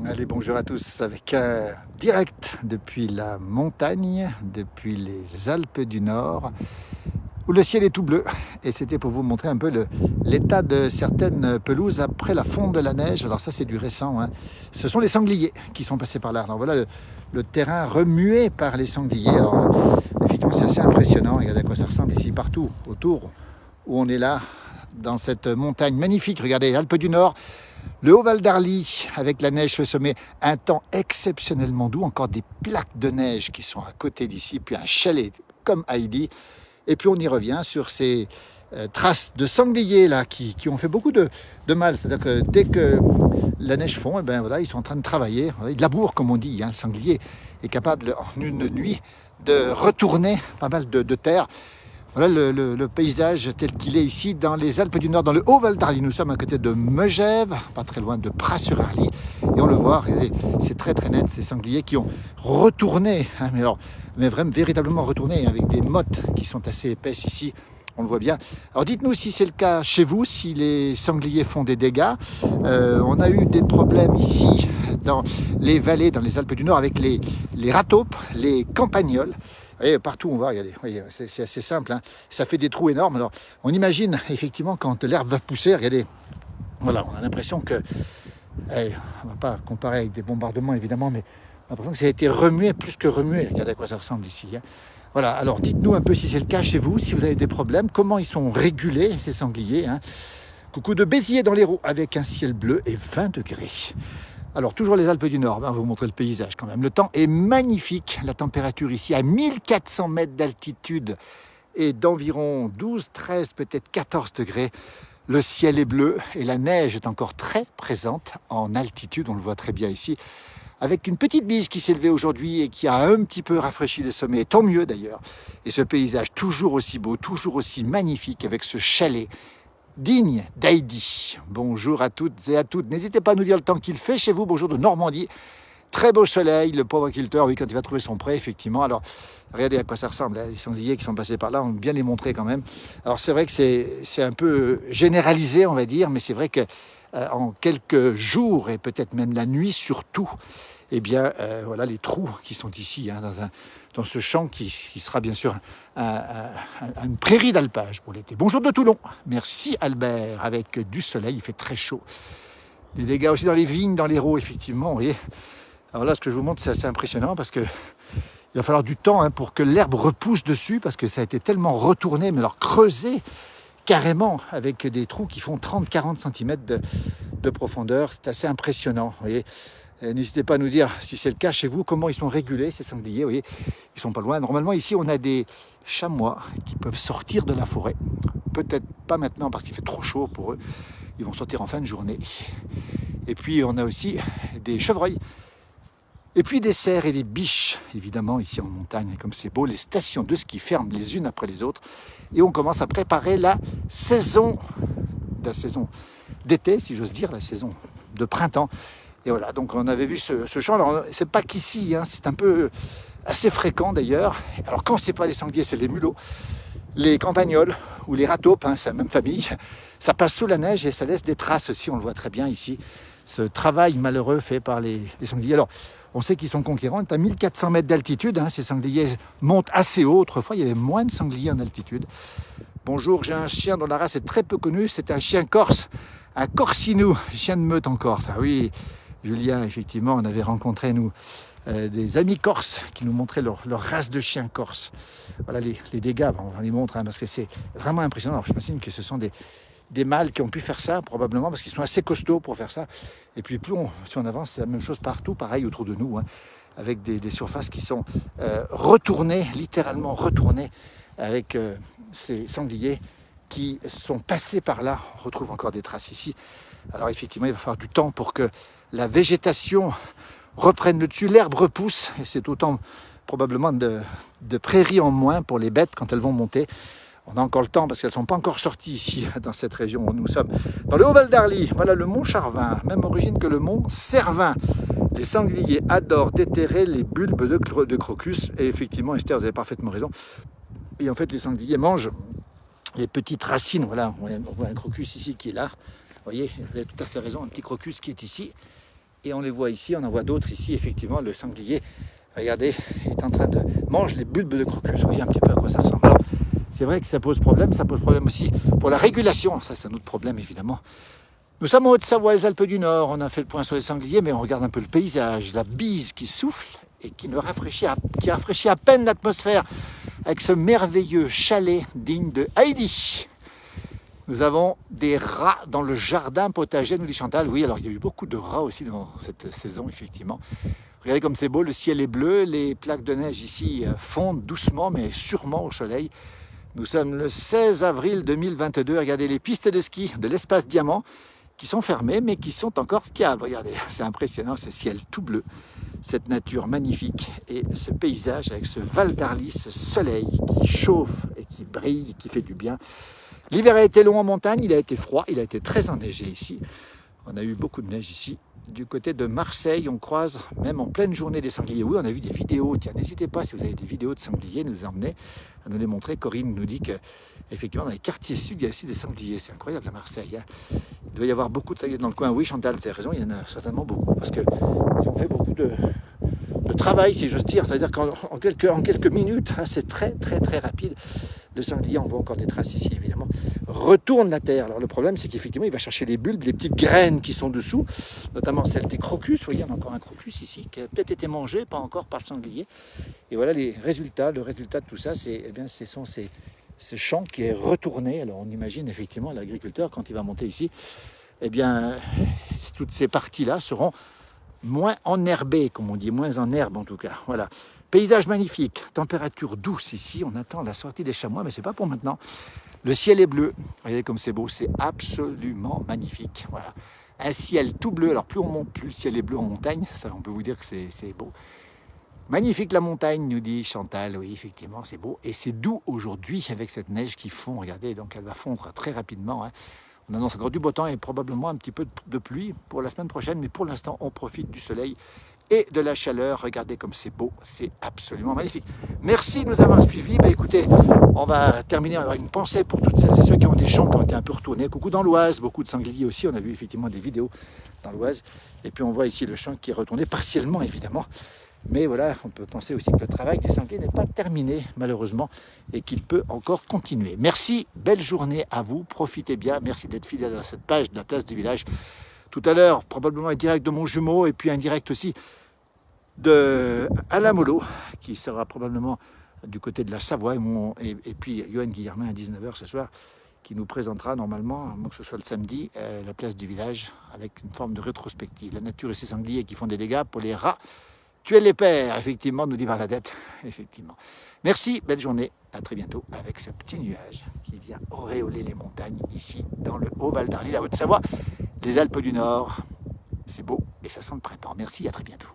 Allez, bonjour à tous, avec un direct depuis la montagne, depuis les Alpes du Nord, où le ciel est tout bleu. Et c'était pour vous montrer un peu l'état de certaines pelouses après la fonte de la neige. Alors ça, c'est du récent, hein. Ce sont les sangliers qui sont passés par là. Alors voilà le terrain remué par les sangliers. Alors effectivement, c'est assez impressionnant. Regardez à quoi ça ressemble ici, partout autour où on est là, dans cette montagne magnifique. Regardez, Alpes du Nord. Le Haut Val d'Arly, avec la neige sur le sommet, un temps exceptionnellement doux, encore des plaques de neige qui sont à côté d'ici, puis un chalet comme Heidi. Et puis on y revient sur ces traces de sangliers là, qui ont fait beaucoup de mal. C'est-à-dire que dès que la neige fond, et ben voilà, ils sont en train de travailler. Voilà, ils labourent, comme on dit. Hein. Le sanglier est capable en une nuit de retourner pas mal de terre. Voilà le paysage tel qu'il est ici dans les Alpes du Nord, dans le Haut-Val d'Arly. Nous sommes à côté de Megève, pas très loin de Pras-sur-Arly. Et on le voit, c'est très très net, ces sangliers qui ont retourné, hein, mais vraiment véritablement retourné, avec des mottes qui sont assez épaisses ici. On le voit bien. Alors dites-nous si c'est le cas chez vous, si les sangliers font des dégâts. On a eu des problèmes ici dans les vallées, dans les Alpes du Nord, avec les rataupes, les campagnols. Et partout on va, regardez, c'est assez simple, hein. Ça fait des trous énormes. Alors on imagine effectivement quand l'herbe va pousser, regardez, voilà, on a l'impression que, on ne va pas comparer avec des bombardements évidemment, mais on a l'impression que ça a été remué plus que remué. Regardez à quoi ça ressemble ici, hein. Voilà, alors dites-nous un peu si c'est le cas chez vous, si vous avez des problèmes, comment ils sont régulés ces sangliers, hein. Coucou de Béziers dans l'Hérault avec un ciel bleu et 20 degrés. Alors, toujours les Alpes du Nord, on va vous montrer le paysage quand même. Le temps est magnifique, la température ici à 1400 mètres d'altitude est d'environ 12, 13, peut-être 14 degrés. Le ciel est bleu et la neige est encore très présente en altitude, on le voit très bien ici, avec une petite bise qui s'est levée aujourd'hui et qui a un petit peu rafraîchi les sommets, tant mieux d'ailleurs. Et ce paysage toujours aussi beau, toujours aussi magnifique avec ce chalet digne d'Heidi. Bonjour à toutes et à toutes. N'hésitez pas à nous dire le temps qu'il fait chez vous. Bonjour de Normandie. Très beau soleil, le pauvre agriculteur, oui, quand il va trouver son pré, effectivement. Alors, regardez à quoi ça ressemble, hein, les sangliers qui sont passés par là, on va bien les montrer quand même. Alors, c'est vrai que c'est un peu généralisé, on va dire, mais c'est vrai que en quelques jours, et peut-être même la nuit surtout, eh bien, voilà les trous qui sont ici, hein, dans ce champ qui sera bien sûr une prairie d'alpage pour l'été. Bonjour de Toulon. Merci Albert, avec du soleil, il fait très chaud. Des dégâts aussi dans les vignes, dans l'Hérault, effectivement, vous voyez. Alors là, ce que je vous montre, c'est assez impressionnant parce que il va falloir du temps, hein, pour que l'herbe repousse dessus, parce que ça a été tellement retourné, mais alors creusé carrément avec des trous qui font 30-40 cm de profondeur. C'est assez impressionnant, vous voyez. N'hésitez pas à nous dire si c'est le cas chez vous, comment ils sont régulés ces sangliers, vous voyez, ils sont pas loin. Normalement ici on a des chamois qui peuvent sortir de la forêt, peut-être pas maintenant parce qu'il fait trop chaud pour eux, ils vont sortir en fin de journée. Et puis on a aussi des chevreuils, et puis des cerfs et des biches, évidemment ici en montagne, comme c'est beau, les stations de ski ferment les unes après les autres, et on commence à préparer la saison d'été, si j'ose dire, la saison de printemps. Et voilà, donc on avait vu ce champ. Alors, c'est pas qu'ici, hein, c'est un peu assez fréquent d'ailleurs. Alors, quand c'est pas les sangliers, c'est les mulots, les campagnols ou les rataupes, hein, c'est la même famille. Ça passe sous la neige et ça laisse des traces aussi, on le voit très bien ici. Ce travail malheureux fait par les sangliers. Alors, on sait qu'ils sont conquérants. On est à 1400 mètres d'altitude, hein, ces sangliers montent assez haut. Autrefois, il y avait moins de sangliers en altitude. Bonjour, j'ai un chien dont la race est très peu connue. C'est un chien corse, un corsinou, chien de meute en Corse. Ah oui, Julien, effectivement, on avait rencontré, nous, des amis corses qui nous montraient leur race de chiens corse. Voilà les dégâts, on va les montrer, hein, parce que c'est vraiment impressionnant. Alors, je m'imagine que ce sont des mâles qui ont pu faire ça, probablement, parce qu'ils sont assez costauds pour faire ça. Et puis, plus si on avance, c'est la même chose partout, pareil autour de nous, hein, avec des surfaces qui sont retournées, littéralement retournées, avec ces sangliers qui sont passés par là. On retrouve encore des traces ici. Alors effectivement, il va falloir du temps pour que la végétation reprenne le dessus, l'herbe repousse, et c'est autant probablement de prairies en moins pour les bêtes quand elles vont monter. On a encore le temps parce qu'elles ne sont pas encore sorties ici, dans cette région où nous sommes. Dans le Haut-Val d'Arly, voilà le mont Charvin, même origine que le mont Cervin. Les sangliers adorent déterrer les bulbes de crocus, et effectivement, Esther, vous avez parfaitement raison. Et en fait, les sangliers mangent les petites racines. Voilà, on voit un crocus ici qui est là. Vous voyez, vous avez tout à fait raison, un petit crocus qui est ici. Et on les voit ici, on en voit d'autres ici, effectivement, le sanglier, regardez, est en train de manger les bulbes de crocus. Vous voyez un petit peu à quoi ça ressemble. Alors, c'est vrai que ça pose problème aussi pour la régulation. Ça, c'est un autre problème, évidemment. Nous sommes en Haute-Savoie, les Alpes du Nord, on a fait le point sur les sangliers, mais on regarde un peu le paysage, la bise qui souffle et qui rafraîchit à peine l'atmosphère avec ce merveilleux chalet digne de Heidi. Nous avons des rats dans le jardin potager, nous dit Chantal. Oui, alors il y a eu beaucoup de rats aussi dans cette saison, effectivement. Regardez comme c'est beau, le ciel est bleu, les plaques de neige ici fondent doucement mais sûrement au soleil. Nous sommes le 16 avril 2022, regardez les pistes de ski de l'espace Diamant qui sont fermées mais qui sont encore skiables. Regardez, c'est impressionnant, ce ciel tout bleu, cette nature magnifique et ce paysage avec ce Val d'Arly, ce soleil qui chauffe et qui brille, qui fait du bien. L'hiver a été long en montagne, il a été froid, il a été très enneigé ici. On a eu beaucoup de neige ici. Du côté de Marseille, on croise même en pleine journée des sangliers. Oui, on a vu des vidéos. Tiens, n'hésitez pas, si vous avez des vidéos de sangliers, nous emmener à nous les montrer. Corinne nous dit qu'effectivement, dans les quartiers sud, il y a aussi des sangliers. C'est incroyable à Marseille. Hein. Il doit y avoir beaucoup de sangliers dans le coin. Oui, Chantal, tu as raison, il y en a certainement beaucoup. Parce qu'ils ont fait beaucoup de travail, si j'ose dire. C'est-à-dire qu'en quelques minutes, hein, c'est très rapide. Le sanglier, on voit encore des traces ici, évidemment, retourne la terre. Alors le problème, c'est qu'effectivement, il va chercher les bulbes, les petites graines qui sont dessous, notamment celles des crocus. Vous voyez, on a encore un crocus ici, qui a peut-être été mangé, pas encore par le sanglier. Et voilà les résultats. Le résultat de tout ça, ce sont ces champs qui est retourné. Alors on imagine effectivement l'agriculteur, quand il va monter ici, eh bien, toutes ces parties-là seront moins enherbées, comme on dit, moins en herbe en tout cas. Voilà. Paysage magnifique, température douce ici, on attend la sortie des chamois, mais c'est pas pour maintenant. Le ciel est bleu, regardez comme c'est beau, c'est absolument magnifique. Voilà. Un ciel tout bleu, alors plus on monte, plus le ciel est bleu en montagne, ça on peut vous dire que c'est beau. Magnifique la montagne, nous dit Chantal, oui effectivement c'est beau. Et c'est doux aujourd'hui avec cette neige qui fond, regardez, donc elle va fondre très rapidement. Hein. On annonce encore du beau temps et probablement un petit peu de pluie pour la semaine prochaine, mais pour l'instant on profite du soleil et de la chaleur. Regardez comme c'est beau, c'est absolument magnifique. Merci de nous avoir suivis. Écoutez, on va terminer avec une pensée pour toutes celles et ceux qui ont des champs qui ont été un peu retournés. Coucou dans l'Oise, beaucoup de sangliers aussi, on a vu effectivement des vidéos dans l'Oise. Et puis on voit ici le champ qui est retourné, partiellement évidemment. Mais voilà, on peut penser aussi que le travail du sanglier n'est pas terminé malheureusement et qu'il peut encore continuer. Merci, belle journée à vous, profitez bien, merci d'être fidèle à cette page de la place du village. Tout à l'heure, probablement un direct de mon jumeau et puis un direct aussi de Alain Molo, qui sera probablement du côté de la Savoie, et puis Johan Guillermin à 19h ce soir, qui nous présentera normalement, à moins que ce soit le samedi, la place du village, avec une forme de rétrospective. La nature et ses sangliers qui font des dégâts pour les rats. Tuer les pères, effectivement, nous dit Bernadette, effectivement. Merci, belle journée, à très bientôt, avec ce petit nuage qui vient auréoler les montagnes, ici, dans le Haut-Val d'Arly, la Haute-Savoie, les Alpes du Nord. C'est beau et ça sent le printemps. Merci, à très bientôt.